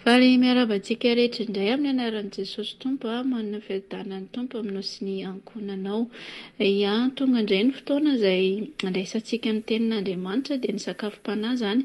Valy miarabantsika rehetra indray amin'ny anaran'i Jesosy Tompo manana fiadanan'ny Tompo aminao sy ny ankonanao. Tonga indray ny fotoana izay andraisantsika ny tenin'Andriamanitra dia ny sakafom-panahy izany.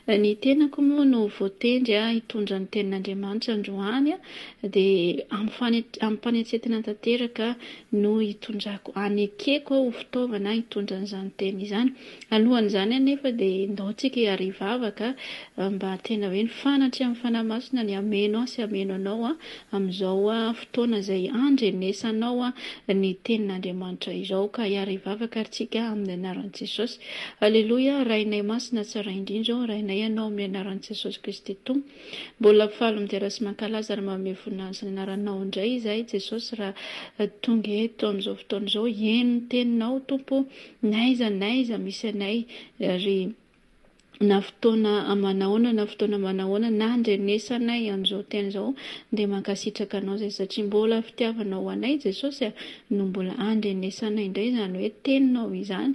Ny tenako moa no voatendry hitondra ny tenin'Andriamanitra androany dia amin'ny fanetsetana tanteraka no hitondrako. Anekeko ho fitaovana hitondra an'izany teny izany. Alohan'izany anefa dia ndaontsika hiarivavaka mba tena hoe ny fanatry amin'ny fanahy ny ameno sy ameno anao amin'izao fotoana izay andrenesanao ny tenin'Andriamanitra izao ka hiarivavaka aritsika amin'ny anaran'i Jesosy. Aleloia. Rainay masina tsara indrindra rainay ianao amin'ny anaran'i Jesosy Kristy Tompo. Mbola faly midera sy mankalaza ary manome voninahitra ny anaranao indray izahay Jesosy raha tonga eto amin'izao fotoana izao eno ny teninao Tompo naiza misy anay ary na fotoana manahoana na fotoana manahoana na andrenesanay amin'izao teny izao dia mankasitraka anao izay satria mbola fitiavanao anay Jesosy no mbola andrenesanay indray izany hoe teninao izany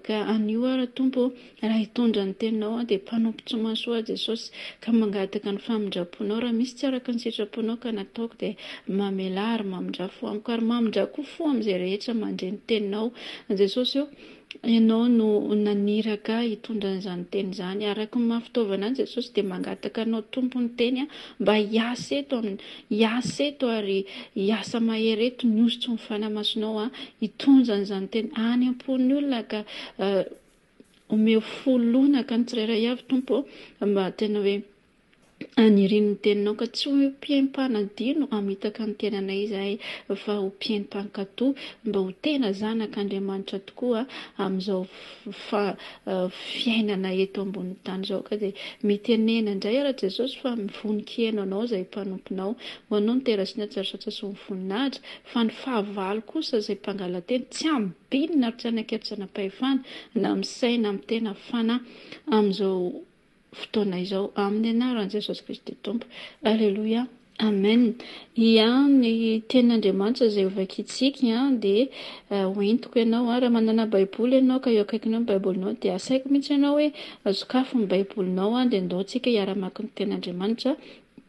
ka anio ara Tompo raha hitondra ny teninao dia mpanompo masoa Jesosy ka mangataka ny famindraponao raha misy tsy araka ny sitraponao ka nataoko dia mamela ary mamindrafo amiko ary mamindrako fo amin'izay rehetra mandre ny teninao Jesosy io. Ianao no naniraka hitondra an'izany teny izany araka ny maha-fitaovana any Jesosy dia mangataka anao Tompo ny teny mba hiasa eto ary hiasa mahery eto ny ozotry ny fanahy-masonao hitondra an'izany teny any am-pon'ny olona ka omeo folona ka ny tsirairay avy Tompo mba tena hoe aniriny ny teninao ka tsy ho mpiaim-panadino hamitaka ny tenanay izahay fa ho mpiaim-pankatoa mba ho tena zanak'Andriamanitra tokoa amin'izao fiainana eto ambony tany izao ka dia mitenena indray ara Jesosy fa mivonin-keno anao izay mpanomponao ho anao ny terasina tsarasatra sy ny voninahitra fa ny fahavalo kosa izay mpangalateny tsy ambinina ary tsy anakeritsana-pahefana na amin'ny saina amin'ny tena fanahy amin'izao fotoana izao amin'ny anaran'i Jesosy Kristy Tompo. Aleloia. Amen. Ny tenin'Andriamanitra izay hovakintsika dia hoentiko ianao raha manana baiboly ianao ka eo akaikinao ny baibolinao dia asaiko mihitsy ianao hoe sokafo ny baibolinao dia ndaontsika hiara-mamaky ny tenin'Andriamanitra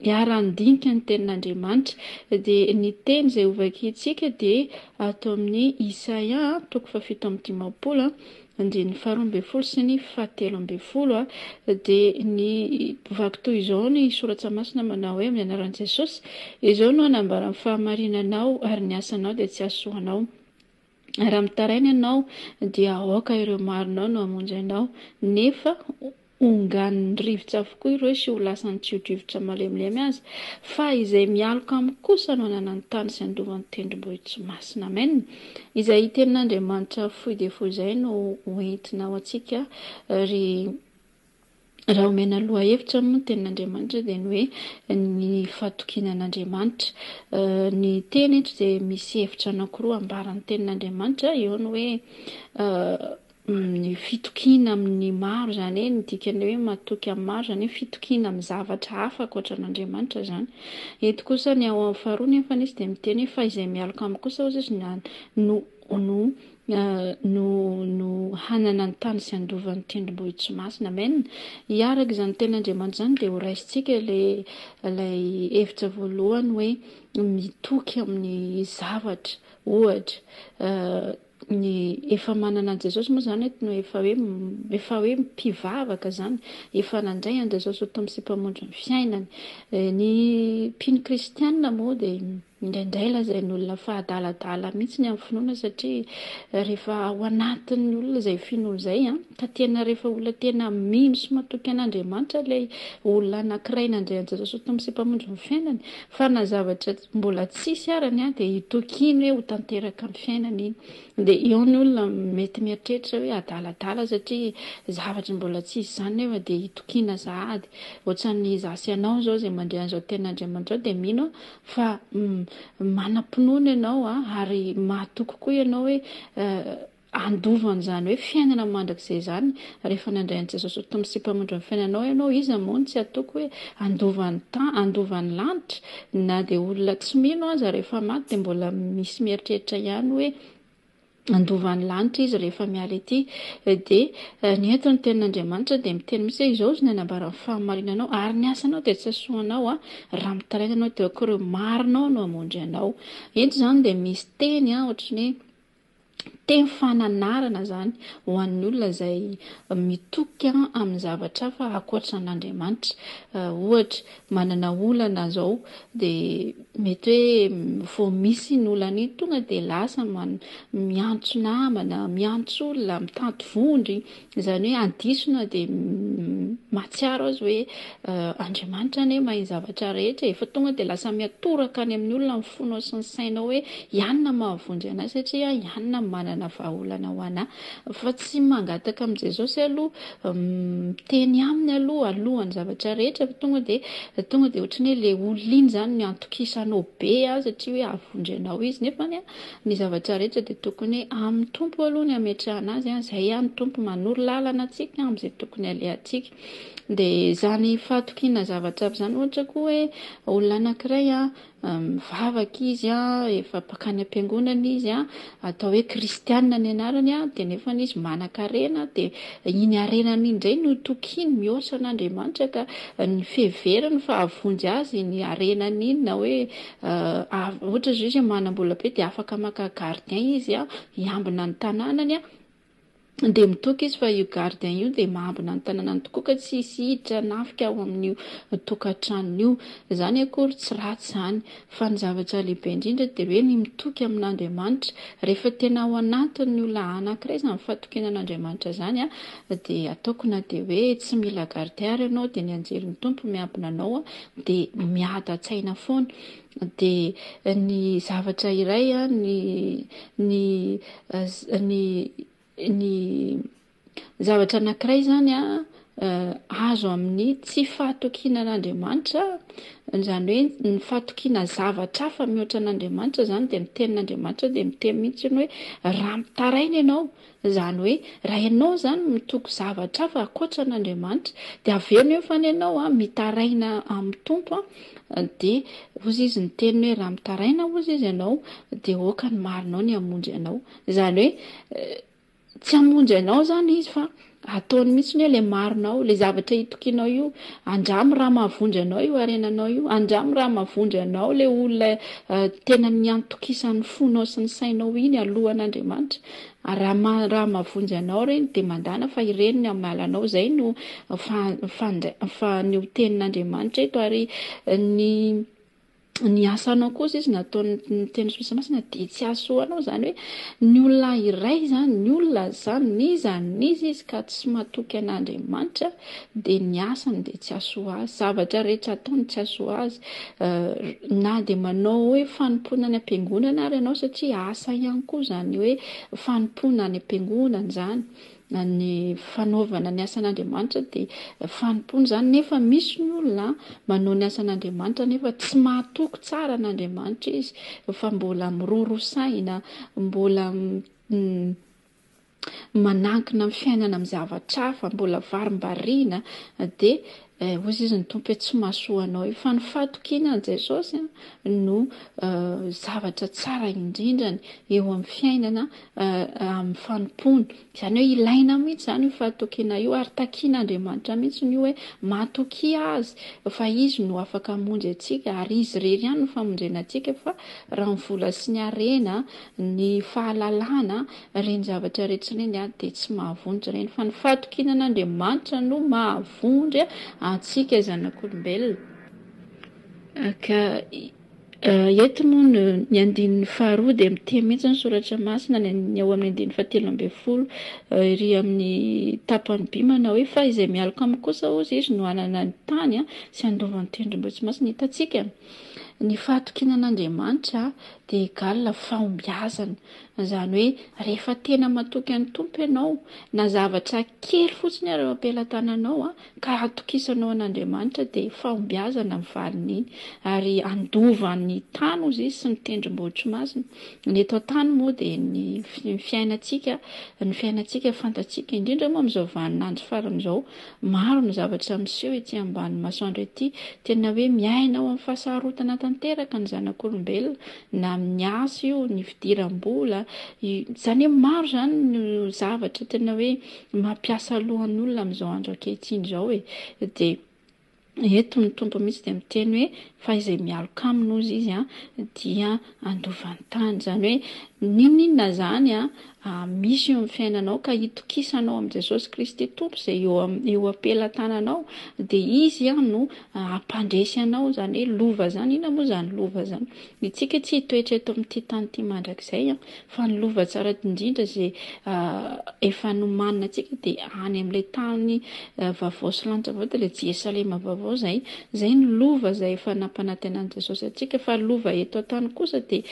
hiara-ndinika ny tenin'Andriamanitra dia ny teny izay hovakintsika dia atao amin'ny Isaia 7:50 andiny 12 sy ny 13 dia ny vaky toy izao ny soratra masina manao hoe amin'ny anaran'i Jesosy izao no hanambarany fahamarinanao ary ny asanao dia tsy asoanao. Raha mitaraina ianao dia aoka ireo marinao no hamonjy anao nefa ongan'ny rivotra avokoa ireo sy ho lasany tsiodrivotra malemilemy azy fa izay mialoka amin'ny kosa no hanana ny tany sy andovan'ny tendrombohitra masina. Amen. Izay tenin'Andriamanitra fohy dia fohy izay no hoentinao antsika ary raha omena aloha hevitra moa ny tenin'Andriamanitra dia ny hoe ny fahatokinan'Andriamanitra. Ny teny eto dia misy hevitra anankiroa ambaran'ny tenin'Andriamanitra eo ny hoe ny fitokina amin'ny maro izany ny dikany hoe matoky amin'ny maro izany hoe fitokina amin'ny zavatra hafa ankoatran'Andriamanitra izany. Eto kosa ny ao amin'ny faharoa nefa izy dia miteny fa izay mialoka amin'ny kosa hozy izy no hanana ny tany sy andovan'ny tendrombohitra masina. Amen. Hiaraka izany tenin'Andriamanitra izany dia ho raisintsika ilay hevitra voalohany hoe mitoky amin'ny zavatra ohatra ny efa manana an'i Jesosy moa izany no efa hoe mpivavaka izany efa nandray an'i Jesosy ho tompon sy mpamondro ny fiainany. Ny mpino kristianina moa dia indraindray lazain'ny olona fa adaladala mihitsy ny amin'ny finoana satria rehefa ao anatin'ny olona izay finoana izay ka tena rehefa olona tena mino sy matoky an'Andriamanitra ilay olona anankiray nandray an'i Jesosy tamin'ny sy mpamonjy ny fiainany fa na zavatra mbola tsisy arany dia hitokiny hoe ho tanteraka ny fiainany iny. Dia eo ny olona mety mieritreritra hoe adaladala satria zavatra mbola tsisy izany nefa dia hitokiana sahady. Ohatran'ny zasy ianao zao izay mandray an'izao tenin'Andriamanitra zao dia mino fa manam-pinoana ianao ary mahatoky koa ianao hoe andovan'izany hoe fiainana mandrakizay izany rehefa nandray an'i Jesosy tamin'ny sy mpamonjy ny fiainanao ianao izy moa tsy hatoky hoe andovan'ny lanitra na dia olona tsy mino aza rehefa maty dia mbola misy mieritreritra ihany hoe andovan'ny lanitra izy rehefa miala ety. Dia ny eto ny tenin'Andriamanitra dia miteny misy hoe izao izy ny anambaran'ny fahamarinanao ary ny asanao dia tsy asoanao raha mitaraina anao dia akoreo marinao no hamonjy anao. Eto izany dia misy teny ohatrany hoe teny fananarana zany ho an'ny olona izay mitoky amin'ny zavatra hafa ankoatra n'Andriamanitra. Ohatra manana olana zao dia mety hoe vao misy ny olana iny tonga dia lasa miantso namana, miantso olona, mitanto vondry, izany hoe andisona dia mahatsiaro azy hoe Andriamanitra anie mahay zavatra rehetra efa tonga dia lasa miatoraka any amin'ny olona ny fonao sy ny sainao hoe ianona mahavondry anahy satria ianona manana vahaolana ho anahy. Fa tsy mangataka amin'ny Jesosy aloha teny aminy alohan'ny zavatra rehetra fa tonga dia ohatrany hoe ilay olona iny zany ny antokisanao be satria hoe ahavondry anao izy nefa ny zavatra rehetra dia tokony amin'ny tompo aloha ny ametrahana azy izay ihany tompo manoro lalana antsika amin'izay tokony alehantsika. Dia zany fahatokiana zavatra aby izany ohatra koa hoe olona anankiray mivavaka izy efa pakany am-piangonana izy atao hoe kristianina ny anarany dia nefa izy manan-karena dia iny arenany indray no tokiny mihoatra an'Andriamanitra ka ny feveriny fa havonjy azy ny arenany iny na hoe ohatra zao izy manam-bola be dia afaka maka gardien izy hiambina ny tanànany dia mitoky izy fa io gardien io dia mahambina ny tanànany tokoa ka tsy hisy hiditra nafika ao amin'io tokantranony io. Izany akory tsy ratsy izany fa ny zavatra lehibe indrindra dia hoe ny mitoky amin'Andriamanitra rehefa tena ao anatin'ny olona anankiray izany fahatokiana an'Andriamanitra izany dia ataoko na dia hoe tsy mila gardien ary ianao dia ny anjelin'ny tompo miambina anao dia miada-tsaina foana. Dia ny zavatra iray ny zavatra anankiray zany azo amin'ny tsy fahatokiana an'Andriamanitra izany hoe ny fahatokiana zavatra hafa mihoatra an'Andriamanitra zany dia ny tenin'Andriamanitra dia miteny mihitsy hoe raha mitaraina ianao izany hoe raha ianao zany mitoky zavatra hafa ankoatra an'Andriamanitra dia aveo nefa ianao mitaraina amin'ny tompo dia hozy izy ny teny hoe raha mitaraina hozy izy ianao dia aoka ny marinao ny hamonjy anao. Izany hoe tsy hamonjy anao zany izy fa ataony mihitsy hoe ilay marinao ilay zavatra hitokianao io andramo raha mahavondry anao io arenanao io andramo raha mahavondry anao ilay olona tena niantokisan'ny fonao sy ny sainao iny alohan'Andriamanitra. Raha mahavondry anao ireny dia mandana fa ireny ny amalanao izay no ny tenin'Andriamanitra eto ary ny asanao kosa izy nataony teny Soasamasina dia tsy asoanao izany hoe ny olona iray zany ny olona zany niza izy ka tsy matoky an'Andriamanitra dia ny asany dia tsy asoa azy zavatra rehetra ataony tsy asoa azy na dia manao hoe fanompoana any am-piangonana ary ianao satria asa ihany koa izany hoe fanompoana any am-piangonana izany ny fanaovana ny asan'Andriamanitra dia fanompoana izany nefa misy ny olona manao ny asan'Andriamanitra nefa tsy mahatoky tsara an'Andriamanitra izy fa mbola miroro-saina mbola manankina amin'ny fiainana amin'ny zavatra hafa mbola varimbariana dia hozy izy ny tompo hoe tsy mahasoa anao io fa ny fahatokiana an'i Jesosy no zavatra tsara indrindrany eo amin'ny fiainana amin'ny fanompoana izany hoe ilaina mihitsy izany io fahatokiana io ary takian'Andriamanitra mihitsy ny hoe mahatoky azy fa izy no afaka hamonjy antsika ary izy irery ihany no famonjena antsika fa raha ny vola sy ny harena ny fahalalana ireny zavatra rehetra ireny dia tsy mahavondry ireny fa ny fahatokiana an'Andriamanitra no mahavondry antsika zanak'olombelona. Ka Eto moa ny andininy faharoa dia miteny mihitsy ny soratra masina ny ao amin'ny andininy fahatelo ambin'ny folo ery amin'ny tapany by manao hoe fa izay mialoka aminy kosa ozy izy no hanana ny tany sy andovany tendrombohitsy masina hitantsika. Ny fahatokinan'Andriamanitra dia egalina fahombiazana, izany hoe rehefa tena matoky ny tompo ianao na zavatra kely fotsiny ary eo am-pelatananao ka atokisanao an'Andriamanitra dia fahombiazana ny valin'iny ary andovany tany ozy izy sy ny tendrombohitry masina. Ny eto an-tany moa dia ny fiainantsika fantatsika indrindra moa amin'izao vaninandro faran'izao maro ny zavatra miseho ety ambany masoandro ety, tena hoe miaina ao amin'ny fahasarotana tanteraka ny zanak'olombelona na amin'ny asa io, ny fidiram-bola, izany hoe maro izany no zavatra tena hoe mampiasa alohan'ny olona amin'izao andro ankehitriny izao dia eto ny tompo mihitsy dia miteny hoe fa izay mialoka aminy ozy izy dia andovany tany, izany hoe ninona zany misy eo amin'ny fiainanao ka hitokisanao amin'i Jesosy Kristy tompo izay eo am-pelatananao dia izy no hampandresy anao, izany hoe lova zany. Inona moa zany lova zany? Itsika tsy hitoetra eto amin'ity tany ity mandrakizay fa ny lova tsara indrindra izay efa nomanina antsika dia any amin'ilay tany vaovao sy lanitra vaovao dia ilay Jerosalema vaovao izay ny lova izay efa nampanantenan'i Jesosy antsika, fa lova eto an-tany kosa dia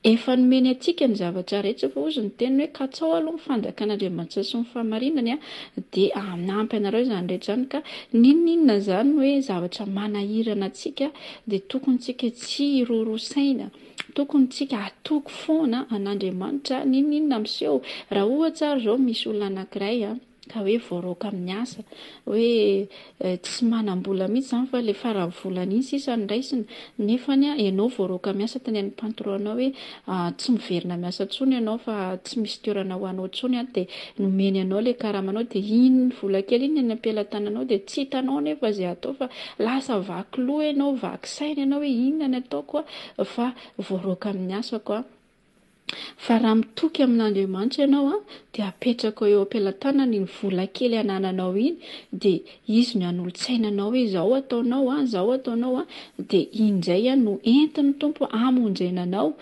efa nomeny antsika ny zavatra rehetra fa ozy ny teny hoe katsao aloha ny fanjakan'Andriamanitra sy ny fahamarinany dia hanampy anareo izany rehetra izany, ka ninona izany hoe zavatra manahirana antsika dia tokony tsika tsy hirorosaina, tokony tsika atoky foana an'Andriamanitra ninona miseho. Raha ohatra ary izao misy olona anankiray ka hoe voaroka amin'ny asa hoe tsy manam-bola mihitsy izany fa ilay farany volana iny sisa ny raisiny, nefany ianao voaroka miasa tany amin'ny patronao hoe tsy miverina miasa intsony ianao fa tsy misy toerana ho anao intsony dia nomeny anao ilay karamanao dia iny ny vola kely iny any am-pelatananao dia tsy hitanao nefa izay atao fa lasa vaky loha ianao, vaky saina ianao hoe inona ny ataoko fa voaroka amin'ny asako. Fa raha mitoky amin'Andriamanitra ianao dia apetraka eo am-pelatanany ny vola kely anananao iny dia izy no hanolo-tsainanao hoe izao ataonao dia injay no entin'ny tompo hamonjenanao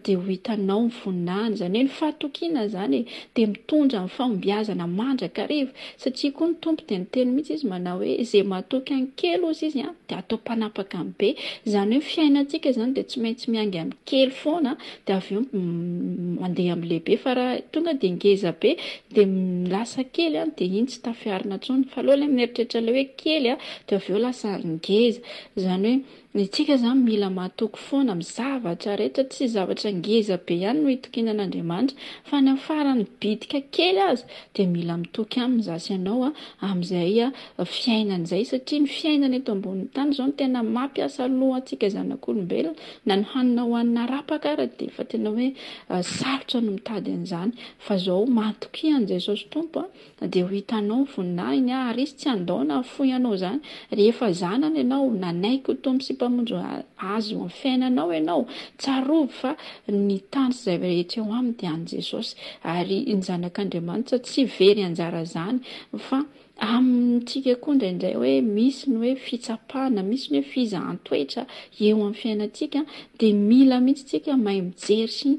dia ho hitanao ny voninahiny, izany hoe ny fahatokiana izany dia mitondra ny fahombiazana mandrakariva, satria koa ny tompo dia niteny mihitsy izy manao hoe izay matoky any kely ozy izy dia atao mpanapaka amin'ny be, izany hoe fiainantsika izany dia tsy maintsy miangy amin'ny kely foana dia avy eo mandeha amin'ny lehibe, fa raha tonga dia ngeza be dia lasa kely dia iny tsy tafiarina intsony, fa aleo ilay mieritreritra ilay hoe kely dia avy eo lasa ngeza, izany hoe itsika izany mila matoky foana amin'ny zavatra rehetra, tsy zavatra ngeza be ihany no hitokinan'Andriamanitra fa ny farany bitika kely azy dia mila mitoky aminy zasy ianao amin'izay fiainana izay, satria ny fiainana eto ambonin'ny tany izao no tena mampiasa lohantsika zanak'olombelona na ny hanina hohanina rapaka ary dia efa tena hoe sarotra no mitady an'izany, fa izao matoky an'i Jesosy tompo dia ho hitanao ny voninahiny ary izy tsy andaona foy anao izany rehefa zanany ianao, nanaiky ho tompo sy mpamonjy azy ho amin'ny fiainanao ianao, tsarovy fa ny tany sy izay rehetra eo aminy dia an'i Jesosy ary ny zanak'Andriamanitra tsy very anjara izany, fa amintsika koa indraindray hoe misy ny hoe fitsapana, misy ny hoe fizahan-toetra eo amin'ny fiainantsika dia mila mihitsy tsika mahay mijery sy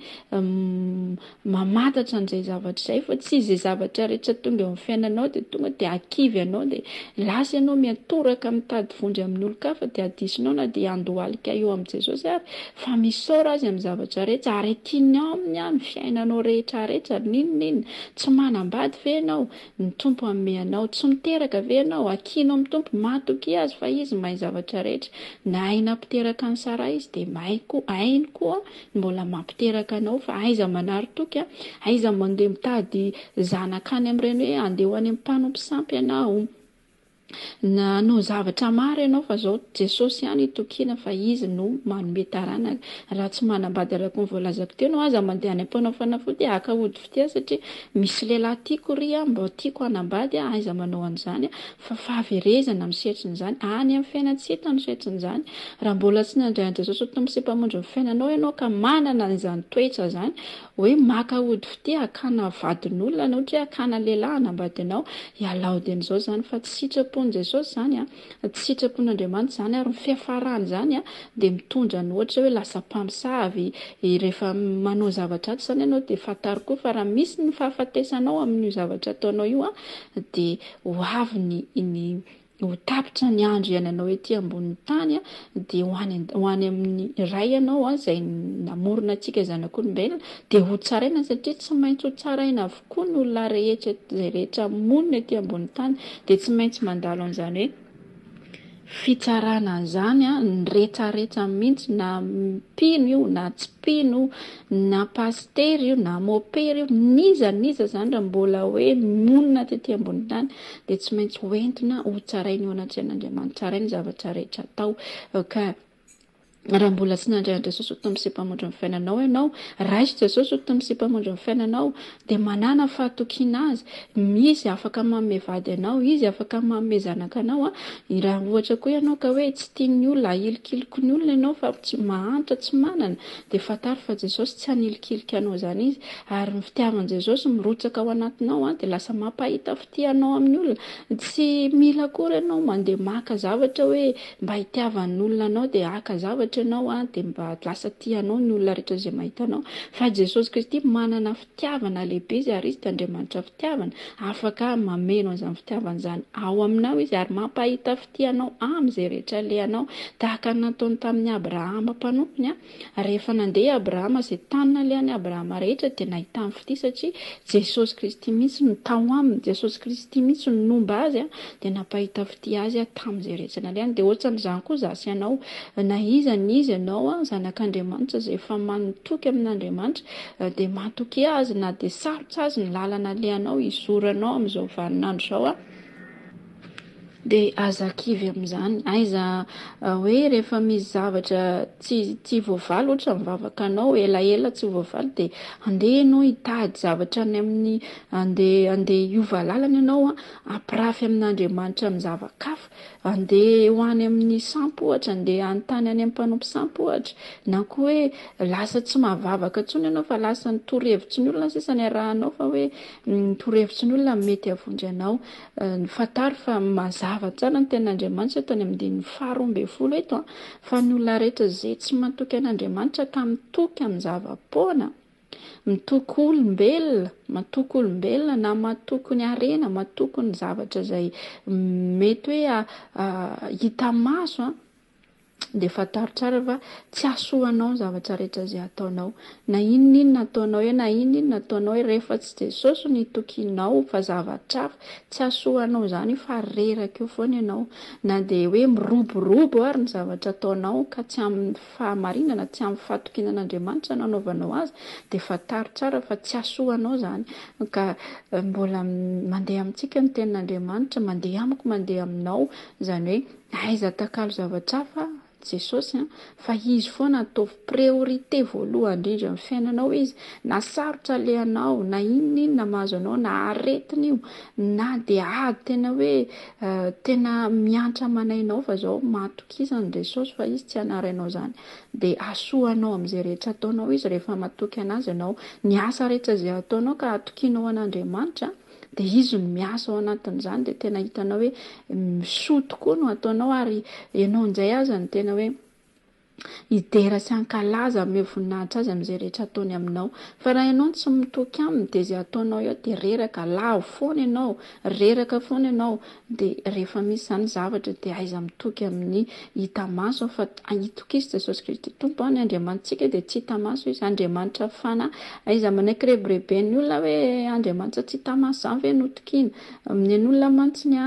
mamantatra an'izay zavatra izay, fa tsy izay zavatra rehetra tonga eo amin'ny fiainanao dia tonga dia hakivy ianao dia lasa ianao miantoraka mitady vonjy amin'ny olon-kafa dia hadisinao na dia handohalika eo amin'i Jesosy ary fa misaora azy amin'ny zavatra rehetra ary tiany aminy ny fiainanao rehetra rehetra, ninona tsy manambady ve ianao, ny tompo hanome anao, tsy miteraka ve ianao, akianao amin'ny tompo matoky azy fa izy mahay zavatra rehetra, na aina mpiteraka ny Sara izy dia hainy koa mbola mampiteraka anao, fa aiza manaritoky aiza mandeha mitady zanaka any amin'ireny hoe andeha ho any amin'ny mpanompo sampy ianao na no zavatra maro ianao, fa izao Jesosy ihany hitokiana fa izy no manome taranaka. Raha tsy manambady araka ny voalazako teo ianao aza mandeha any am-panao fanafody haka hody fitia, satria misy lehilahy tiako ry mba tiako hanambady aiza manao an'izany fa fahaverezana amin'ny setrin'izany any amin'ny fiainantsika no setrin'izany. Raha mbola tsy nandray an'i Jesosy ho tompo sy mpamonjy ny fiainanao ianao ka manana an'izany toetra izany hoe maka hody fitia hakana vadin'olona na ohatra hoe hakana lehilahy hanambady anao, hialaody an'izao izany fa tsy sitrapo nataony Jesosy zany tsy sitrapon'Andriamanitra zany ary ny fiafarany zany dia mitondra ny ohatra hoe lasa mpamosavy rehefa manao zavatra ato zany ianao dia fantaro koa fa raha misy ny fahafatesanao amin'io zavatra ataonao io dia ho avy ny ho tapitra ny andro iainanao ety ambonin'ny tany dia ho any amin'ny ray ianao izay namorona antsika zanak'olombelona dia ho tsaraina satria tsy maintsy ho tsaraina avokoa ny olona rehetra izay rehetra monina ety ambonin'ny tany dia tsy maintsy mandalo an'izany hoe fitsarana zany ny rehetrarehetra mihitsy na mpino io na tsy mpino na pastery io na mopera io niza zany raha mbola hoe monina tetỳ ambony tany dia tsy maintsy hoentina ho tsaraina eo anaty an'Andriamanitra tsarainy zavatra rehetra atao ka raha mbola tsy nandray an'i Jesosy ho toy misy-mpamondro ny fiainanao ianao, raisy Jesosy ho toy misy-mpamondro ny fiainanao dia manana fahatokiana azy, izy afaka manome vady anao, izy afaka manome zanaka anao raha ohatra koa ianao ka hoe tsy tian'ny olona ilikiloko ny olona ianao fa tsy mahantra tsy manana dia fantaro fa Jesosy tsy hanilikilika anao zany izy ary ny fitiavan'i Jesosy mirotsaka ao anatinao dia lasa mampahita fitianao amin'ny olona. Tsy mila akory ianao mandeha maka zavatra hoe mba hitiavan'ny olona anao dia haka zavatra ianao dia mba lasa tianao ny olona rehetra izay mahita anao fa Jesosy Kristy manana fitiavana lehibe izy ary izy dia Andriamanitra fitiavana afaka mameno an'izany fitiavana izany ao aminao izy ary mampahita fitianao amin'izay rehetra alehanao tahaka ny nataony tamin'ny Abrahama mpanompony rehefa nandeha Abrahama izay tany nalehan'ny Abrahama rehetra dia nahita ny fity satria Jesosy Kristy mihitsy no tao aminy, Jesosy Kristy mihitsy no nomba azy dia nampahita fity azy tamin'izay rehetra nalehany dia ohatran'izany koa zasy ianao na iza izy ianao zanak'Andriamanitra izay efa manotoky amin'Andriamanitra dia matoky azy na dia sarotra azy ny lalana alehanao hizoranao amin'izao vaninandro izao dia aza kivy amin'izany aiza hoe rehefa misy zavatra tsy voavaly ohatra mivavaka anao elaela tsy voavaly dia andeha ianao hitady zavatra any amin'ny andeha hiova lalana ianao hampirafy amin'Andriamanitra amin'ny zava-kafa andeha ho any amin'ny sampy ohatra andeha anontany any amin'ny mpanompo sampy ohatra na koa hoe lasa tsy mahavavaka intsony ianao fa lasa nitorohevitry ny olona sisa ny arahanao fa hoe nitorohevitry ny olona mety havondry anao fantaro fa mazava tsara ny ten'Andriamanitra tany amin'ny dininy 12 eto fa ny olona rehetra izay tsy matoky an'Andriamanitra ka mitoky amin'ny zava-poana mitoky olombelona na matoky ny harena matoky ny zavatra izay mety hoe hita maso dia fantaro tsara fa tsy asoanao zavatra rehetra izay ataonao na inona ataonao na inona ataonao rehefa tsy Jesosy no itokianao fa zavatra hafa tsy asoanao zany fa reraka eo foana ianao na dia hoe miroborobo ary ny zavatra ataonao ka tsy amin'ny fahamarinana tsy amin'ny fahatokinan'Andriamanitra no anaovanao azy dia fantaro tsara fa tsy asoanao zany ka mbola mandeha amintsika ny tenin'Andriamanitra mandeha amiko mandeha aminao izany hoe aiza takalo zavatra hafa Jesosy fa izy foana ataovy priorité voalohany indrindra amin'ny fiainanao izy na sarotra alehanao na inona mahazo anao na aretina io na dia ady tena hoe tena miantra manainao fa zao matokizana Jesosy fa izy tsy hanarainao zany dia asoanao amin'izay rehetra ataonao izy rehefa matoky anazy ianao ny asa rehetra izay ataonao ka atokianao an'Andriamanitra dia izy no miasa ao anatin'izany dia tena hitanao hoe misoa tokoa no ataonao ary ianao indray aza ny tena hoe hidera sy hankalaza amin'ny voninahitra azy amin'izay rehetra ataony aminao fa raha ianao tsy mitoky aminy dia izay ataonao eo dia reraka lavo foana ianao reraka foana ianao dia rehefa misy izany zavatra dia aiza mitoky amin'ny hita maso fa hitokisy Jesosy Kristy tompo ny Andriamanitsika dia tsy hita maso izy Andriamanitra fana aiza manaiky ny olona hoe Andriamanitra tsy hita maso izany ve notokiana amin'ny olona mantsiny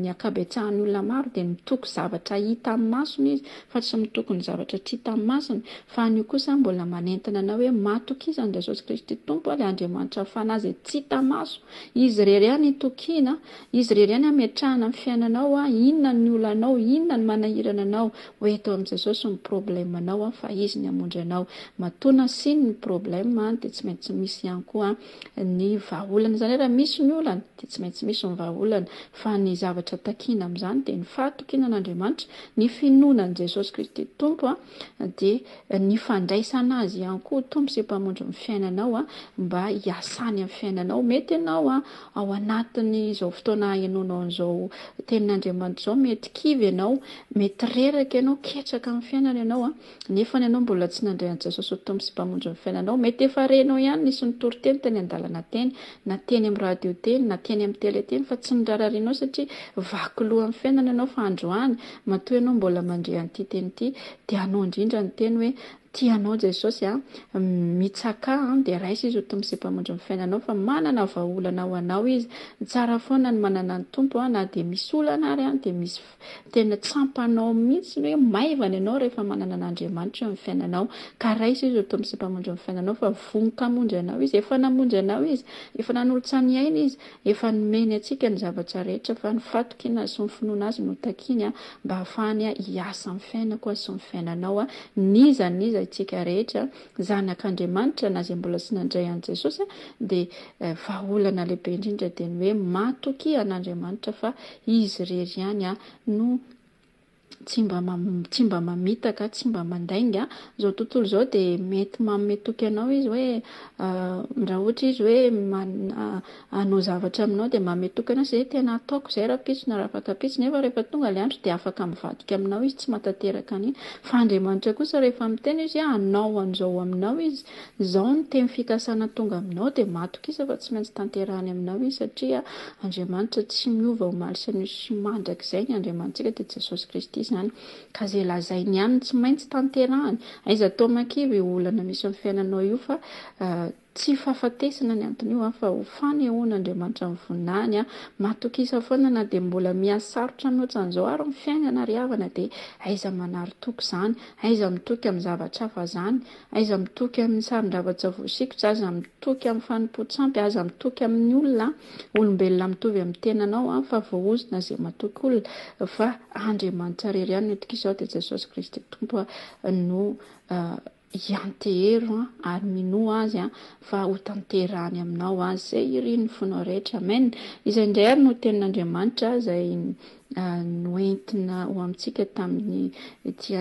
ny akabetsahan'ny olona maro dia mitoky zavatra hita masony izy fa tsy mitoky ny zavatra tsy hita masony fa anio kosa mbola manentana anao hoe matokizana Jesosy Kristy tompo ilay Andriamanitra fana azy tsy hita maso izy rery ihany hitokiana izy rery ihany hametrahana amin'ny fiainanao inona ny olanao inona ny manahirana anao ho eto amin'i Jesosy ny problemanao fa izy ny hamondry anao matoana siny ny problema dia tsy maintsy misy ihany koa ny vahaolana izany raha misy ny olana dia tsy maintsy misy ny vahaolana fa ny zavatra takiana amin'izany dia ny fahatokinan'Andriamanitra ny finoana an'i Jesosy Jesosy Kristy Tompo dia ny fandraisana azy ihany koa Tompo sy mpamonjy ny fiainanao mba hiasany amin'ny fiainanao. Mety ianao ao anatiny izao fotoana ianonao an'izao tenin'Andriamanitra izao mety kivy ianao, mety reraka ianao, ketraka amin'ny fiainana ianao nefa ianao mbola tsy nandray an'i Jesosy ho Tompo sy mpamonjy ny fiainanao. Mety efa renao ihany nisy nitory teny an-dalana teny, na teny amin'ny radio teny, na teny amin'ny tele teny, fa tsy nirararianao satria vaky loha amin'ny fiainana ianao fa androany matoa ianao mbola mandray an'ity teny ity. Dia anao indrindra ny teny hoe tianao Jesosy mitsaka dia raisy izy ho Tompo sy mpamonjy ny fiainanao, fa manana vahaolana ho anao izy. Tsara foana ny manana ny Tompo na dia misy olana ary dia misy tena tsampanao mihitsy hoe maivana ianao rehefa manana an'Andriamanitra eo amin'ny fiainanao, ka raisy izy ho Tompo sy mpamonjy ny fiainanao, fa vonoka hamonjy anao izy, efa namonjy anao izy, efa nanolotra ny aina izy, efa nomeny antsika ny zavatra rehetra, fa ny fatokina sy ny finoana azy no takiny mba hahafahany hiasa amin'ny fiainako sy ny fiainanao niza itsika rehetra zanak'Andriamanitra na izay mbola sy nandray an'i Jesosy dia vahaolana lehibe indrindra dia ny hoe matoky an'Andriamanitra fa izy irery ihany no tsy mba mamitaka, tsy mba mandainga. Izao tontolo izao dia mety mametoky anao izy hoe raha ohatra izy hoe hanao zavatra aminao dia mametoky anao izay tena ataoko izay rahampitso na raha afaka pitsy, nefa rehefa tonga ilay andro dia afaka mivadika aminao izy, tsy matateraka an'iny. Fa Andriamanitra kosa rehefa miteny izy hanao an'izao aminao izy, izao ny teny fikasana tonga aminao, dia matoka izy fa tsy maintsy tanterahany aminao izy satria Andriamanitra tsy miova omaly sy mandrakizay ny Andriamanitsika dia Jesosy Kristy izany, ka izay lazainy ihany tsy maintsy tanterahany. Aiza tao mankivy olana misy amin'ny fiainanao io fa tsy fahafatesana ny antony io fa ho fanehoan'Andriamanitra ny voninahiny matokisa foana na dia mbola mihasarotra mihoatran'izao ary ny fiainana ry havana dia aiza manary toky izany, aiza mitoky amin'ny zavatra hafa izany, aiza mitoky amin'ny sarin-javatra voasikotra, aiza mitoky amin'ny fanompoan-tsampy, aiza mitoky amin'ny olona olombelona mitovy amin'ny tenanao fa voaozona izay matoky olona, fa Andriamanitra irery ihany no itokisa ao dia Jesosy Kristy Tompo no hiantehero ary minoa azy fa ho tanterahany aminao izay iriny fonao rehetra. Amen. Izay indray ary no tenin'Andriamanitra izay noentina ho amintsika tamin'ny ity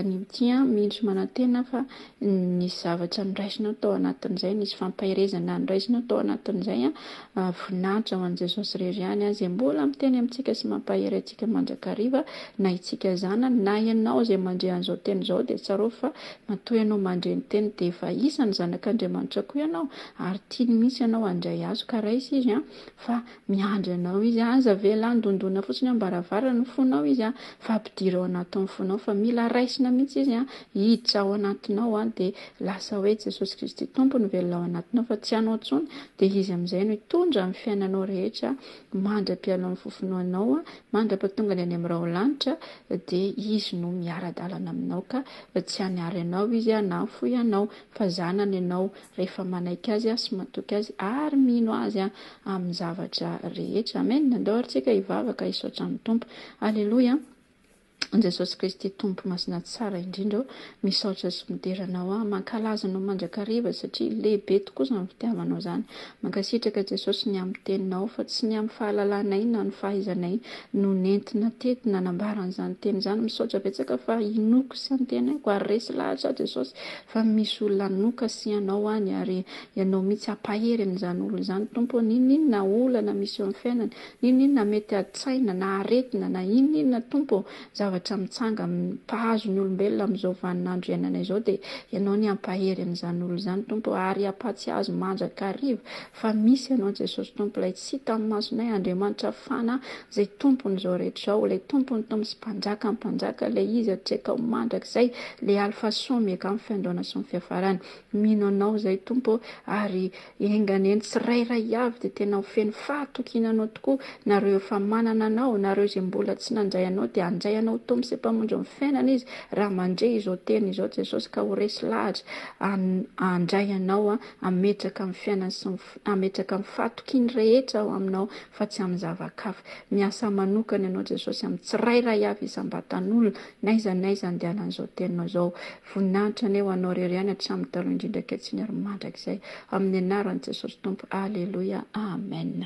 mindry manantena fa nisy zavatra niraisinao tao anatin'izay, nisy fampahirezana niraisinao tao anatin'izay voninahitra ho an'i Jesosy irery ihany izay mbola miteny amintsika sy mampahery antsika mandrakariva, na itsika zanany na ianao izay mandray an'izao teny izao dia tsarao fa matoa ianao mandray ny teny dia efa isan'ny zanak'Andriamanitra koa ianao ary tiany mihitsy ianao handray azo, ka raisy izy fa miandry anao izy aza vela andondona fotsiny ambaravarana ny fonao izy fa ampidirao anaty ny fonao, fa mila raisina mihitsy izy hiditra ao anatinao dia lasa hoe Jesosy Kristy Tompo no velona ao anatinao fa tsy anao intsony, dia izy amin'izay no hitondra amin'ny fiainanao rehetra, mandra-piala amin'ny fofinoanao, mandra-pahatonga any amin'ny raolanitra, dia izy no miara-dalana aminao ka tsy haniary anao izy na foy anao, fa zanany ianao rehefa manaiky azy sy matoky azy ary mino azy amin'ny zavatra rehetra. Amen. Nandao ary tsika hivavaka hisaotra ny Tompo. Aleluia. Jesosy Kristy Tompo masina tsara indrindra, misaotra sy mideranao mankalazanao mandrakariva satria lehibe tokoa ny fitiavanao izany. Mankasitraka Jesosy ny amin'ny teninao fa tsy ny amin'ny fahalalànay na ny fahaizanay no nentina tety nanambaran'izany teny izany. Misaotra betsaka fa inoko sy antenaiko ary resy lahatra Jesosy fa misy olona noka sy ianao any ary ianao mihitsy ampahery an'izany olona izany Tompo. Ninona olana misy eo amin'ny fiainany, ninona mety atsaina na aretina na inona Tompo zavatra mitsanga mpahazo ny olombelona amin'izao vaninandro iainana izao dia ianao ny ampahery an'izany olona izany Tompo ary ampatsiazo mandrakariva fa misy ianao Jesosy Tompo ilay tsy hita amin'ny masonay. Andriamanitra fana izay tompon'izao rehetra izao, ilay tompony Tompo sy mpanjaka ny mpanjaka, ilay izy hatreka ho mandrakizay, ilay alfa sy omega amin'ny fiandohana sy ny fiafarany. Mino anao izay Tompo ary enganeny tsirairay avy dia tena ho feno fahatokinanao tokoa nareo efa manana anao, nareo izay mbola tsy nandray anao dia handray anao Tompo sy mpamonjy ny fiainana izy raha mandray izao teny izao Jesosy, ka ho resy lahatra handray anao ametraka amin'ny fiainana sy ametraka amin'ny fahatokiny rehetra ao aminao fa tsy amin'ny zava-kafa. Miasa manokana ianao Jesosy amin'ny tsirairay avy isam-batan'olona n'aiza andehanan'izao teninao izao. Voninahitra anao anao rery ihany hatramin'ny taloha indrindra ankehitriny ary mandrakizay amin'ny anaran'i Jesosy Tompo. Aleluia. Amen.